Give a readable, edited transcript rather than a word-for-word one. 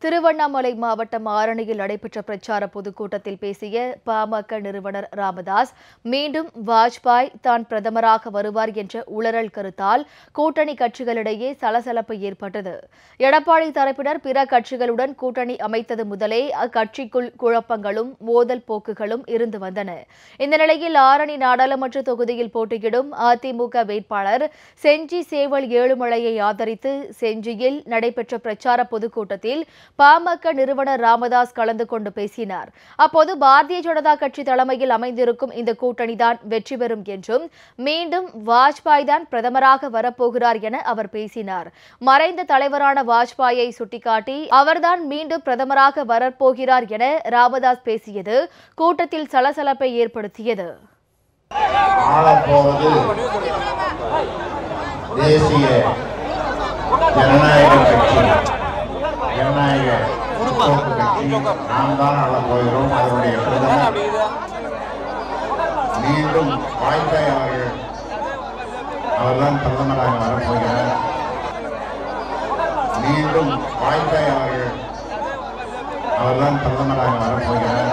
திருவண்ணாமலை மாவட்டம் ஆரணியில் நடைபெற்ற பிரச்சார பொதுக்கூட்டத்தில் பேசிய பாமக நிறுவனர் ராமதாஸ், மீண்டும் வாஜ்பாய் தான் பிரதமராக வருவார் என்ற உளறல் கருத்தால் கூட்டணி கட்சிகளிடையே சலசலப்பு ஏற்பட்டது. எடப்பாடி தரப்பினர் பிற கட்சிகளுடன் கூட்டணி அமைத்தது முதலே அக்கட்சிக்குள் குழப்பங்களும் மோதல் போக்குகளும் இருந்து வந்தன. இந்த நிலையில் ஆரணி நாடாளுமன்ற தொகுதியில் போட்டியிடும் அதிமுக வேட்பாளர் செஞ்சி சேவல் ஏழுமலையை ஆதரித்து செஞ்சியில் நடைபெற்ற பிரச்சார பொதுக்கூட்டத்தில் பாமக நிறுவனர் ராமதாஸ் கலந்து கொண்டு பேசினார். அப்போது பாரதிய ஜனதா கட்சி தலைமையில் அமைந்திருக்கும் இந்த கூட்டணிதான் வெற்றி பெறும் என்றும், மீண்டும் வாஜ்பாய் தான் பிரதமராக வரப்போகிறார் என அவர் பேசினார். மறைந்த தலைவரான வாஜ்பாயை சுட்டிக்காட்டி அவர்தான் மீண்டும் பிரதமராக வரப்போகிறார் என ராமதாஸ் பேசியது கூட்டத்தில் சலசலப்பை ஏற்படுத்தியது. தேசிய ஜனநாயக கட்சி ஜனநாயக முற்போக்கு கட்சி நாம் தான் ஆளப் போகிறோம். அதனுடைய பிரதமர் மீண்டும் வாஜ்பாய் அவர்தான் பிரதமராக வரப்போகிறார். மீண்டும் வாஜ்பாய் அவர்தான் பிரதமராக வரப்போகிறார்.